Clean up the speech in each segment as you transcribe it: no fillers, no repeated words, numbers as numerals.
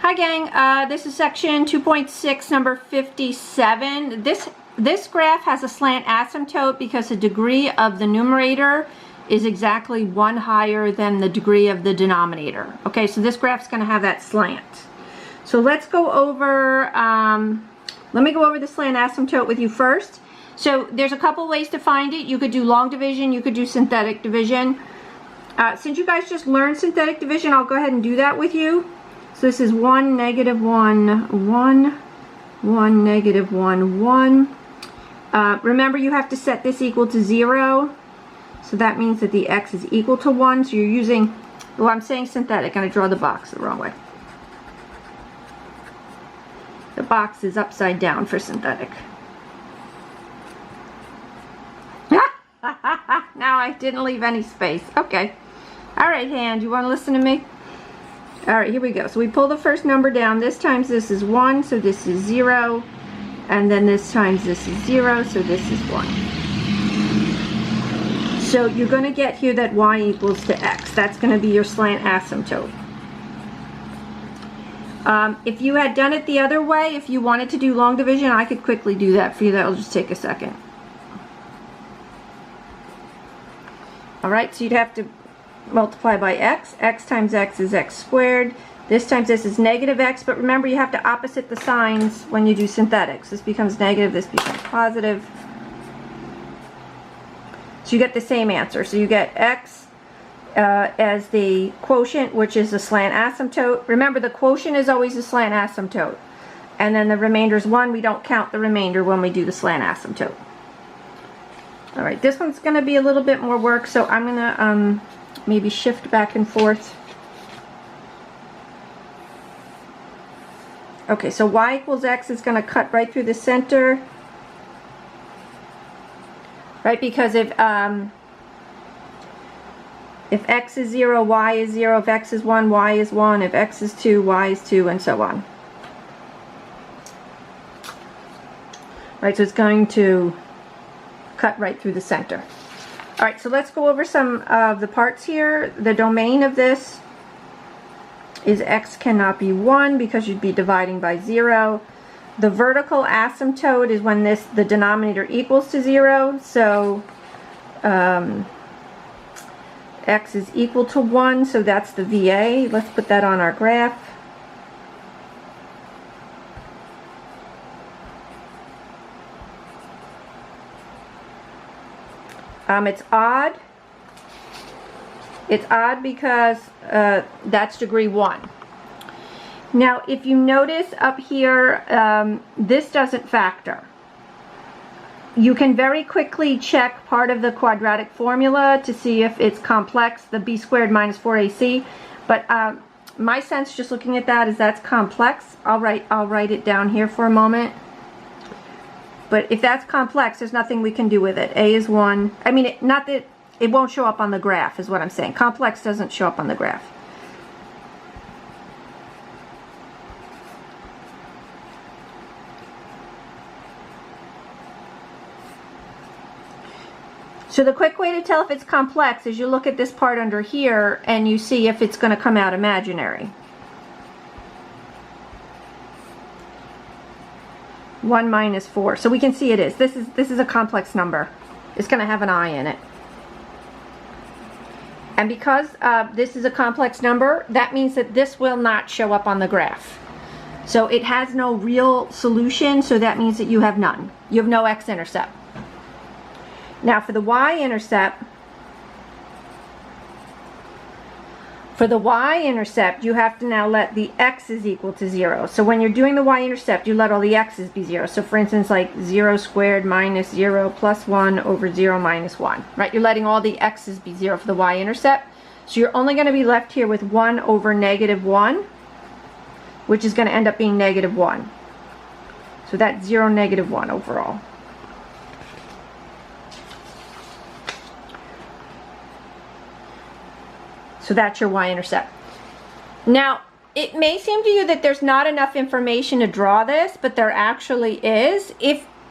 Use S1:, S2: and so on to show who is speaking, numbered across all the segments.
S1: Hi gang, this is section 2.6 number 57. This graph has a slant asymptote because the degree of the numerator is exactly 1 higher than the degree of the denominator. Okay, so this graph's going to have that slant. So let's go over, let me go over the slant asymptote with you first. So there's a couple ways to find it. You could do long division, you could do synthetic division. Since you guys just learned synthetic division, I'll go ahead and do that with you. So this is 1, negative 1, 1, 1, negative 1, 1. Remember, you have to set this equal to 0. So that means that the x is equal to 1. So you're using, well, I'm saying synthetic, and I draw the box the wrong way. The box is upside down for synthetic. Now I didn't leave any space. Okay. All right, hand, you want to listen to me? All right, here we go. So we pull the first number down. This times this is 1, so this is 0. And then this times this is 0, so this is 1. So you're going to get here that y equals to x. That's going to be your slant asymptote. If you had done it the other way, if you wanted to do long division, I could quickly do that for you. That'll just take a second. All right, so you'd have to multiply by x. X times x is x squared. This times this is negative x, but remember you have to opposite the signs when you do synthetics. This becomes negative, this becomes positive. So you get the same answer. So you get x as the quotient, which is the slant asymptote. Remember, the quotient is always the slant asymptote. And then the remainder is 1. We don't count the remainder when we do the slant asymptote. All right, this one's going to be a little bit more work, so I'm going to maybe shift back and forth. Okay, so y equals x is going to cut right through the center, right? Because if x is 0, y is 0. If x is 1, y is 1. If x is 2, y is 2, and so on. Right, so it's going to cut right through the center. All right, so let's go over some of the parts here. The domain of this is x cannot be 1 because you'd be dividing by 0. The vertical asymptote is when the denominator equals to 0. So x is equal to 1, so that's the VA. Let's put that on our graph. It's odd. It's odd because that's degree 1. Now, if you notice up here, this doesn't factor. You can very quickly check part of the quadratic formula to see if it's complex, the b squared minus 4ac. But my sense, just looking at that, is that's complex. I'll write it down here for a moment. But if that's complex, there's nothing we can do with it. A is 1. I mean, not that it won't show up on the graph is what I'm saying. Complex doesn't show up on the graph. So the quick way to tell if it's complex is you look at this part under here and you see if it's going to come out imaginary. 1 minus 4. So we can see it is. This is a complex number. It's going to have an I in it. And because this is a complex number, that means that this will not show up on the graph. So it has no real solution, so that means that you have none. You have no x-intercept. Now for the y-intercept, you have to now let the x is equal to 0. So when you're doing the y-intercept, you let all the x's be 0. So for instance, like 0 squared minus 0 plus 1 over 0 minus 1. Right? You're letting all the x's be 0 for the y-intercept. So you're only going to be left here with 1 over negative 1, which is going to end up being negative 1. So that's 0, negative 1 overall. So that's your y-intercept. Now, it may seem to you that there's not enough information to draw this, but there actually is.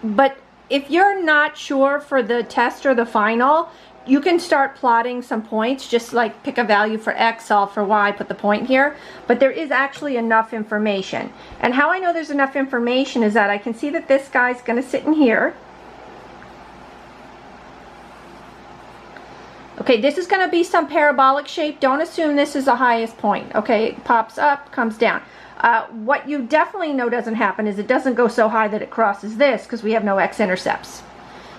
S1: But if you're not sure for the test or the final, you can start plotting some points, just like pick a value for X, solve for Y, put the point here, but there is actually enough information. And how I know there's enough information is that I can see that this guy's going to sit in here. Okay, this is going to be some parabolic shape. Don't assume this is the highest point. Okay, it pops up, comes down. What you definitely know doesn't happen is it doesn't go so high that it crosses this, because we have no x-intercepts.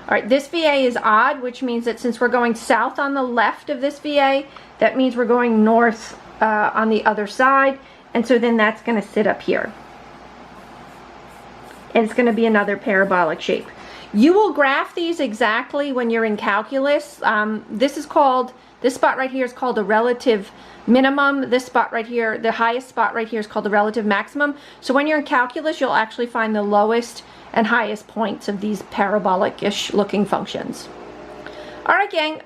S1: All right, this VA is odd, which means that since we're going south on the left of this VA, that means we're going north on the other side, and so then that's going to sit up here. And it's going to be another parabolic shape. You will graph these exactly when you're in calculus. This spot right here is called a relative minimum. This spot right here, the highest spot right here, is called the relative maximum. So when you're in calculus, you'll actually find the lowest and highest points of these parabolic-ish looking functions. All right, gang,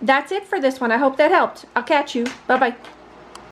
S1: that's it for this one. I hope that helped. I'll catch you. Bye-bye.